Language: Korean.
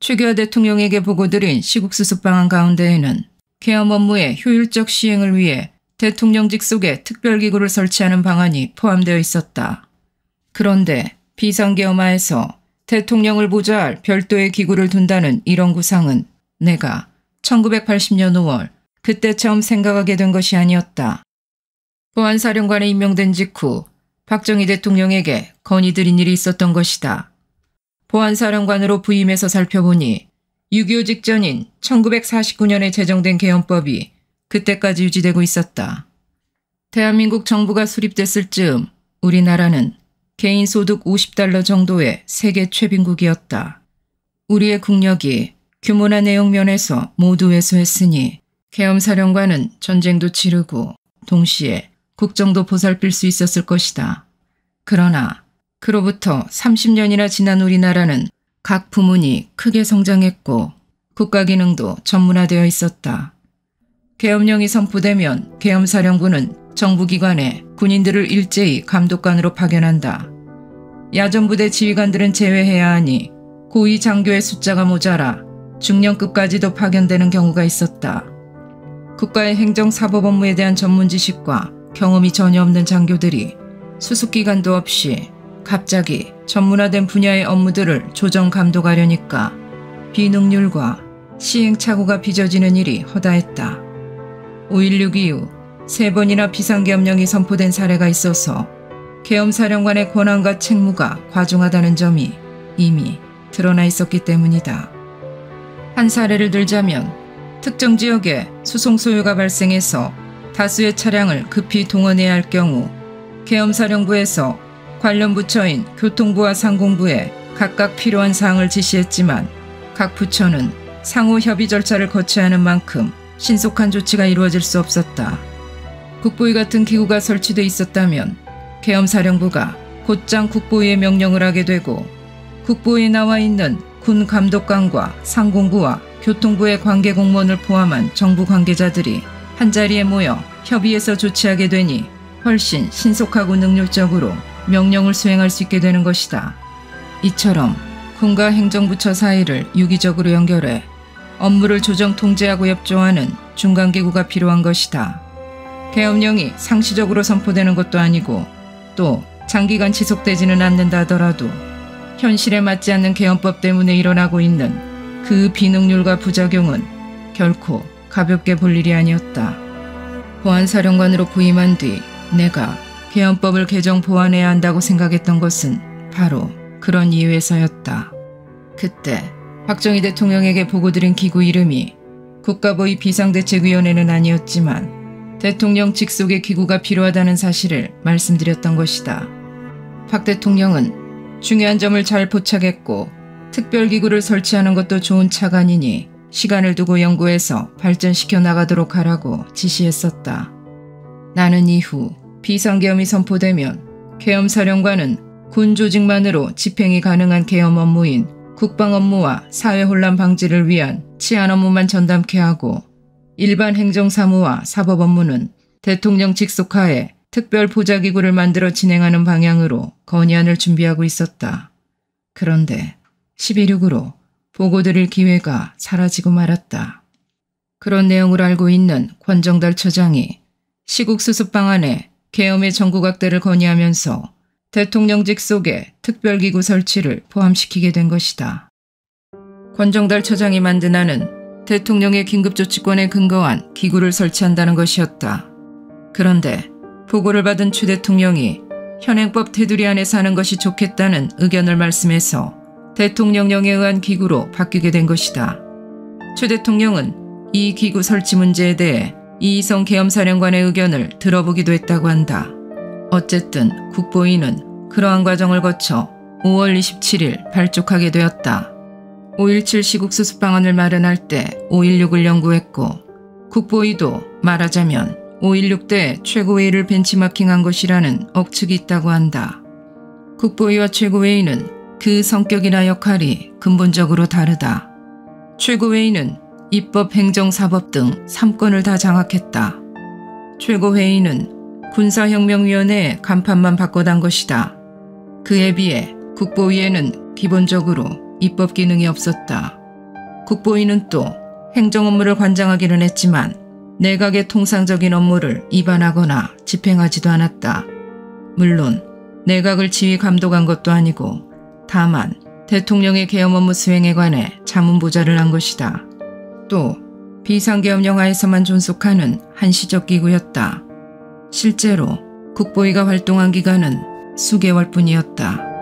최규하 대통령에게 보고드린 시국수습 방안 가운데에는 계엄 업무의 효율적 시행을 위해 대통령직 속에 특별기구를 설치하는 방안이 포함되어 있었다. 그런데 비상계엄하에서 대통령을 보좌할 별도의 기구를 둔다는 이런 구상은 내가 1980년 5월 그때 처음 생각하게 된 것이 아니었다. 보안사령관에 임명된 직후 박정희 대통령에게 건의드린 일이 있었던 것이다. 보안사령관으로 부임해서 살펴보니 6.25 직전인 1949년에 제정된 계엄법이 그때까지 유지되고 있었다. 대한민국 정부가 수립됐을 즈음 우리나라는 개인 소득 $50 정도의 세계 최빈국이었다. 우리의 국력이 규모나 내용 면에서 모두 왜소했으니 계엄사령관은 전쟁도 치르고 동시에 국정도 보살필 수 있었을 것이다. 그러나 그로부터 30년이나 지난 우리나라는 각 부문이 크게 성장했고 국가기능도 전문화되어 있었다. 계엄령이 선포되면 계엄사령부는 정부기관에 군인들을 일제히 감독관으로 파견한다. 야전부대 지휘관들은 제외해야 하니 고위 장교의 숫자가 모자라 중령급까지도 파견되는 경우가 있었다. 국가의 행정사법 업무에 대한 전문 지식과 경험이 전혀 없는 장교들이 수습기간도 없이 갑자기 전문화된 분야의 업무들을 조정 감독하려니까 비능률과 시행착오가 빚어지는 일이 허다했다. 5.16 이후 3번이나 비상계엄령이 선포된 사례가 있어서 계엄사령관의 권한과 책무가 과중하다는 점이 이미 드러나 있었기 때문이다. 한 사례를 들자면 특정 지역에 수송 소요가 발생해서 다수의 차량을 급히 동원해야 할 경우 계엄사령부에서 관련 부처인 교통부와 상공부에 각각 필요한 사항을 지시했지만 각 부처는 상호 협의 절차를 거쳐야 하는 만큼 신속한 조치가 이루어질 수 없었다. 국보위 같은 기구가 설치돼 있었다면 계엄사령부가 곧장 국보위에 명령을 하게 되고 국보위에 나와 있는 군 감독관과 상공부와 교통부의 관계 공무원을 포함한 정부 관계자들이 한자리에 모여 협의해서 조치하게 되니 훨씬 신속하고 능률적으로 명령을 수행할 수 있게 되는 것이다. 이처럼 군과 행정부처 사이를 유기적으로 연결해 업무를 조정 통제하고 협조하는 중간기구가 필요한 것이다. 계엄령이 상시적으로 선포되는 것도 아니고 또 장기간 지속되지는 않는다 하더라도 현실에 맞지 않는 계엄법 때문에 일어나고 있는 그 비능률과 부작용은 결코 가볍게 볼 일이 아니었다. 보안사령관으로 부임한 뒤 내가 계엄법을 개정 보완해야 한다고 생각했던 것은 바로 그런 이유에서였다. 그때 박정희 대통령에게 보고드린 기구 이름이 국가보위 비상대책위원회는 아니었지만 대통령 직속의 기구가 필요하다는 사실을 말씀드렸던 것이다. 박 대통령은 중요한 점을 잘 포착했고 특별기구를 설치하는 것도 좋은 차관이니 시간을 두고 연구해서 발전시켜 나가도록 하라고 지시했었다. 나는 이후 비상계엄이 선포되면 계엄사령관은 군 조직만으로 집행이 가능한 계엄 업무인 국방 업무와 사회 혼란 방지를 위한 치안 업무만 전담케 하고 일반 행정사무와 사법 업무는 대통령 직속하에 특별 보좌기구를 만들어 진행하는 방향으로 건의안을 준비하고 있었다. 그런데 11.6으로 보고드릴 기회가 사라지고 말았다. 그런 내용을 알고 있는 권정달 처장이 시국수습 방안에 계엄의 전국확대를 건의하면서 대통령직 속에 특별기구 설치를 포함시키게 된 것이다. 권정달 처장이 만든 안은 대통령의 긴급조치권에 근거한 기구를 설치한다는 것이었다. 그런데 보고를 받은 추 대통령이 현행법 테두리 안에 사는 것이 좋겠다는 의견을 말씀해서 대통령령에 의한 기구로 바뀌게 된 것이다. 추 대통령은 이 기구 설치 문제에 대해 이희성 계엄사령관의 의견을 들어보기도 했다고 한다. 어쨌든 국보위는 그러한 과정을 거쳐 5월 27일 발족하게 되었다. 5.17 시국수습 방안을 마련할 때 5.16을 연구했고 국보위도 말하자면 5.16 때 최고회의를 벤치마킹한 것이라는 억측이 있다고 한다. 국보위와 최고회의는 그 성격이나 역할이 근본적으로 다르다. 최고회의는 입법, 행정, 사법 등 3권을 다 장악했다. 최고회의는 군사혁명위원회의 간판만 바꿔단 것이다. 그에 비해 국보위에는 기본적으로 입법 기능이 없었다. 국보위는 또 행정 업무를 관장하기는 했지만 내각의 통상적인 업무를 입안하거나 집행하지도 않았다. 물론 내각을 지휘 감독한 것도 아니고 다만 대통령의 계엄 업무 수행에 관해 자문보좌를 한 것이다. 또 비상계엄 영하에서만 존속하는 한시적 기구였다. 실제로 국보위가 활동한 기간은 수개월뿐이었다.